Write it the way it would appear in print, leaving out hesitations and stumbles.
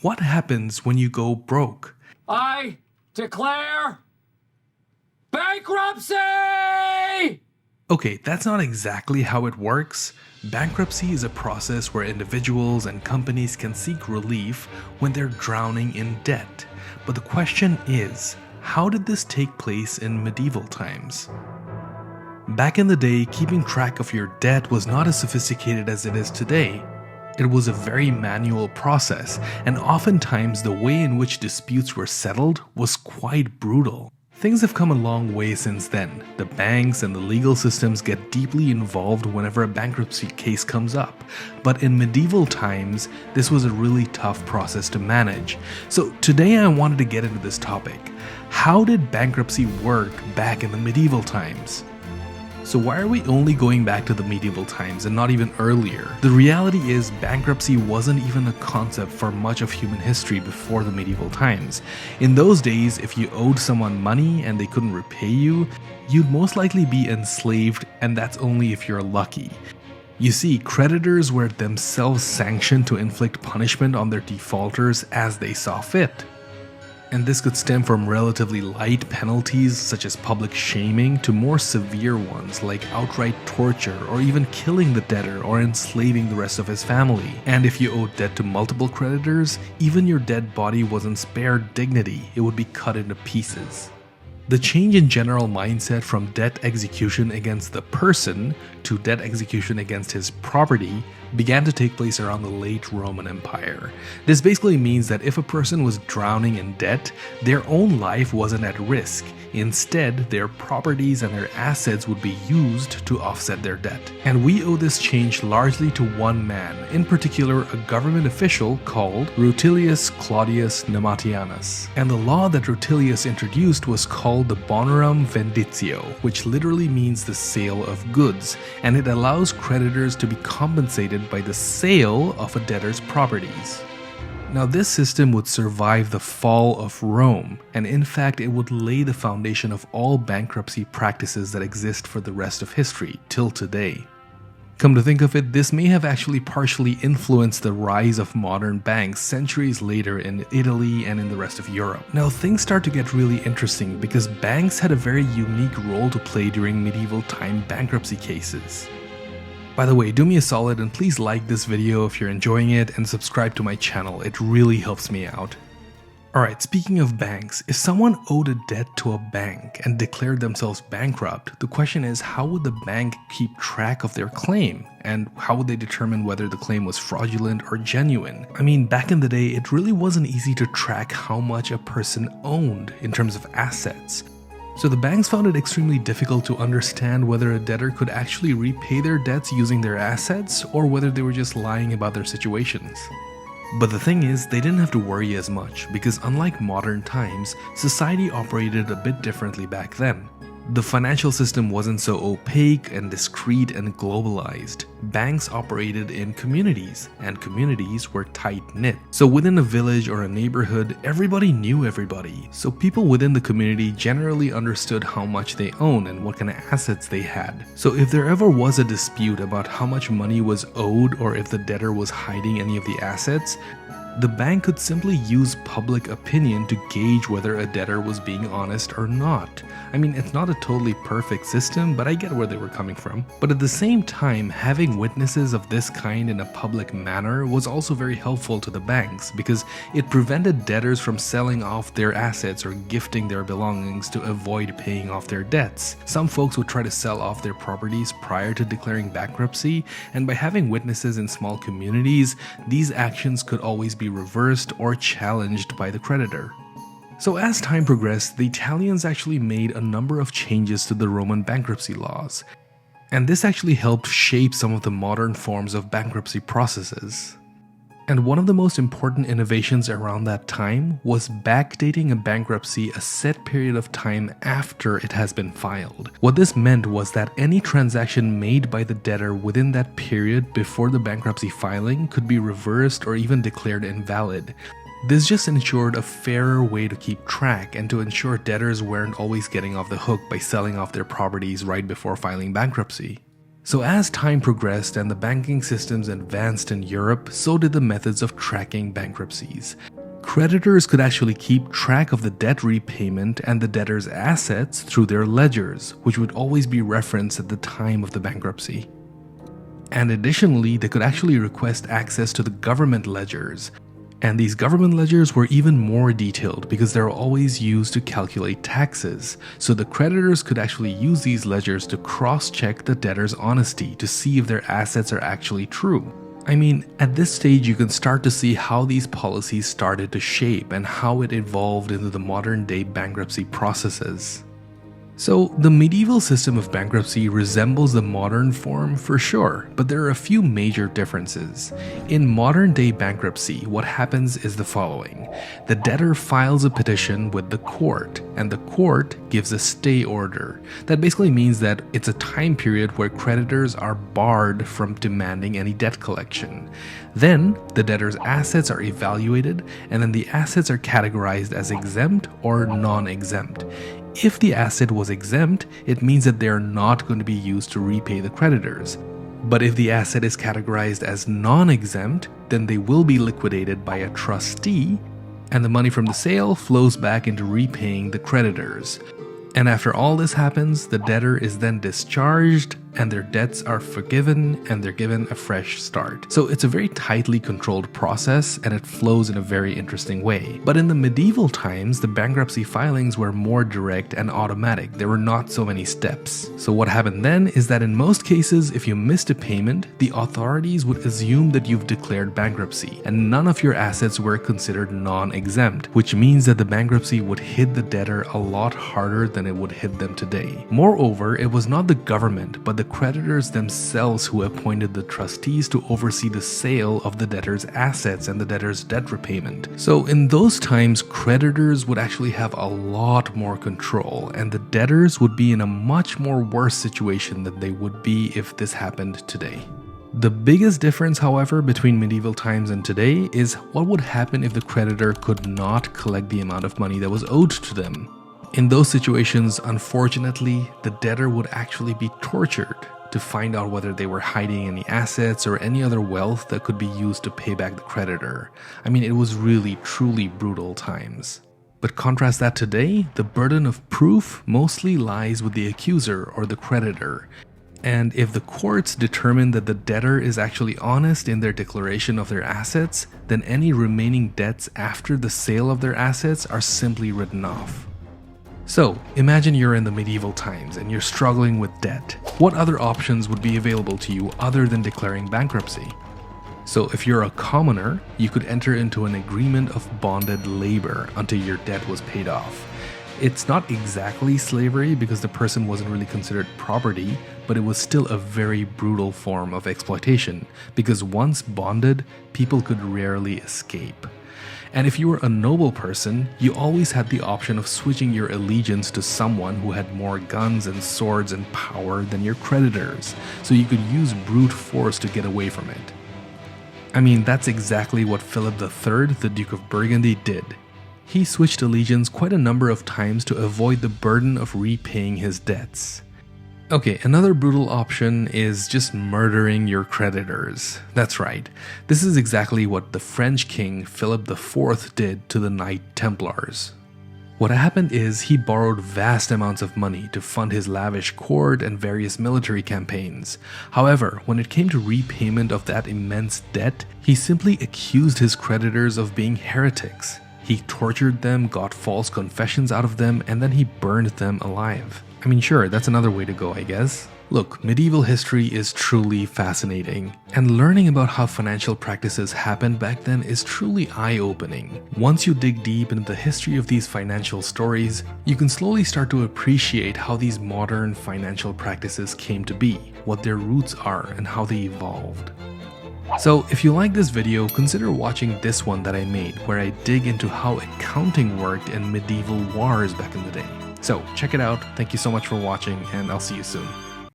What happens when you go broke? I declare bankruptcy! Okay, that's not exactly how it works. Bankruptcy is a process where individuals and companies can seek relief when they're drowning in debt. But the question is, how did this take place in medieval times? Back in the day, keeping track of your debt was not as sophisticated as it is today. It was a very manual process, and oftentimes the way in which disputes were settled was quite brutal. Things have come a long way since then. The banks and the legal systems get deeply involved whenever a bankruptcy case comes up. But in medieval times, this was a really tough process to manage. So today I wanted to get into this topic. How did bankruptcy work back in the medieval times? So why are we only going back to the medieval times and not even earlier? The reality is bankruptcy wasn't even a concept for much of human history before the medieval times. In those days, if you owed someone money and they couldn't repay you, you'd most likely be enslaved, and that's only if you're lucky. You see, creditors were themselves sanctioned to inflict punishment on their defaulters as they saw fit. And this could stem from relatively light penalties such as public shaming to more severe ones like outright torture or even killing the debtor or enslaving the rest of his family. And if you owed debt to multiple creditors, even your dead body wasn't spared dignity, it would be cut into pieces. The change in general mindset from debt execution against the person to debt execution against his property began to take place around the late Roman Empire. This basically means that if a person was drowning in debt, their own life wasn't at risk. Instead, their properties and their assets would be used to offset their debt. And we owe this change largely to one man, in particular a government official called Rutilius Claudius Nematianus. And the law that Rutilius introduced was called the Bonorum Venditio, which literally means the sale of goods, and it allows creditors to be compensated by the sale of a debtor's properties. Now, this system would survive the fall of Rome, and in fact it would lay the foundation of all bankruptcy practices that exist for the rest of history till today. Come to think of it, this may have actually partially influenced the rise of modern banks centuries later in Italy and in the rest of Europe. Now, things start to get really interesting because banks had a very unique role to play during medieval time bankruptcy cases. By the way, do me a solid and please like this video if you're enjoying it and subscribe to my channel, it really helps me out. Alright, speaking of banks, if someone owed a debt to a bank and declared themselves bankrupt, the question is, how would the bank keep track of their claim? And how would they determine whether the claim was fraudulent or genuine? I mean, back in the day, it really wasn't easy to track how much a person owned in terms of assets. So the banks found it extremely difficult to understand whether a debtor could actually repay their debts using their assets or whether they were just lying about their situations. But the thing is, they didn't have to worry as much because unlike modern times, society operated a bit differently back then. The financial system wasn't so opaque and discreet and globalized. Banks operated in communities, and communities were tight-knit. So within a village or a neighborhood, everybody knew everybody. So people within the community generally understood how much they owned and what kind of assets they had. So if there ever was a dispute about how much money was owed or if the debtor was hiding any of the assets, the bank could simply use public opinion to gauge whether a debtor was being honest or not. I mean, it's not a totally perfect system, but I get where they were coming from. But at the same time, having witnesses of this kind in a public manner was also very helpful to the banks because it prevented debtors from selling off their assets or gifting their belongings to avoid paying off their debts. Some folks would try to sell off their properties prior to declaring bankruptcy, and by having witnesses in small communities, these actions could always be reversed or challenged by the creditor. So as time progressed, the Italians actually made a number of changes to the Roman bankruptcy laws, and this actually helped shape some of the modern forms of bankruptcy processes. And one of the most important innovations around that time was backdating a bankruptcy a set period of time after it has been filed. What this meant was that any transaction made by the debtor within that period before the bankruptcy filing could be reversed or even declared invalid. This just ensured a fairer way to keep track and to ensure debtors weren't always getting off the hook by selling off their properties right before filing bankruptcy. So as time progressed and the banking systems advanced in Europe, so did the methods of tracking bankruptcies. creditors could actually keep track of the debt repayment and the debtor's assets through their ledgers, which would always be referenced at the time of the bankruptcy. And additionally, they could actually request access to the government ledgers. And these government ledgers were even more detailed because they're always used to calculate taxes. So the creditors could actually use these ledgers to cross-check the debtor's honesty to see if their assets are actually true. I mean, at this stage you can start to see how these policies started to shape and how it evolved into the modern day bankruptcy processes. So, the medieval system of bankruptcy resembles the modern form for sure, but there are a few major differences. In modern day bankruptcy, what happens is the following. The debtor files a petition with the court, and the court gives a stay order. That basically means that it's a time period where creditors are barred from demanding any debt collection. Then, the debtor's assets are evaluated, and then the assets are categorized as exempt or non-exempt. If the asset was exempt, it means that they are not going to be used to repay the creditors. But if the asset is categorized as non-exempt, then they will be liquidated by a trustee, and the money from the sale flows back into repaying the creditors. And after all this happens, the debtor is then discharged and their debts are forgiven and they're given a fresh start. So it's a very tightly controlled process and it flows in a very interesting way. But in the medieval times, the bankruptcy filings were more direct and automatic. There were not so many steps. So what happened then is that in most cases, if you missed a payment, the authorities would assume that you've declared bankruptcy and none of your assets were considered non-exempt, which means that the bankruptcy would hit the debtor a lot harder than it would hit them today. Moreover, it was not the government, but the creditors themselves who appointed the trustees to oversee the sale of the debtor's assets and the debtor's debt repayment. So in those times, creditors would actually have a lot more control, and the debtors would be in a much more worse situation than they would be if this happened today. The biggest difference, however, between medieval times and today is what would happen if the creditor could not collect the amount of money that was owed to them. In those situations, unfortunately, the debtor would actually be tortured to find out whether they were hiding any assets or any other wealth that could be used to pay back the creditor. I mean, it was really, truly brutal times. But contrast that today, the burden of proof mostly lies with the accuser or the creditor. And if the courts determine that the debtor is actually honest in their declaration of their assets, then any remaining debts after the sale of their assets are simply written off. So, imagine you're in the medieval times and you're struggling with debt. What other options would be available to you other than declaring bankruptcy? So, if you're a commoner, you could enter into an agreement of bonded labor until your debt was paid off. It's not exactly slavery because the person wasn't really considered property, but it was still a very brutal form of exploitation because once bonded, people could rarely escape. And if you were a noble person, you always had the option of switching your allegiance to someone who had more guns and swords and power than your creditors, so you could use brute force to get away from it. I mean, that's exactly what Philip III, the Duke of Burgundy, did. He switched allegiance quite a number of times to avoid the burden of repaying his debts. Okay, another brutal option is just murdering your creditors. That's right. This is exactly what the French king Philip IV did to the Knight Templars. What happened is he borrowed vast amounts of money to fund his lavish court and various military campaigns. However, when it came to repayment of that immense debt, he simply accused his creditors of being heretics. He tortured them, got false confessions out of them, and then he burned them alive. I mean, sure, that's another way to go, I guess. Look, medieval history is truly fascinating, and learning about how financial practices happened back then is truly eye-opening. Once you dig deep into the history of these financial stories, you can slowly start to appreciate how these modern financial practices came to be, what their roots are, and how they evolved. So if you like this video, consider watching this one that I made where I dig into how accounting worked in medieval wars back in the day. So check it out, thank you so much for watching, and I'll see you soon.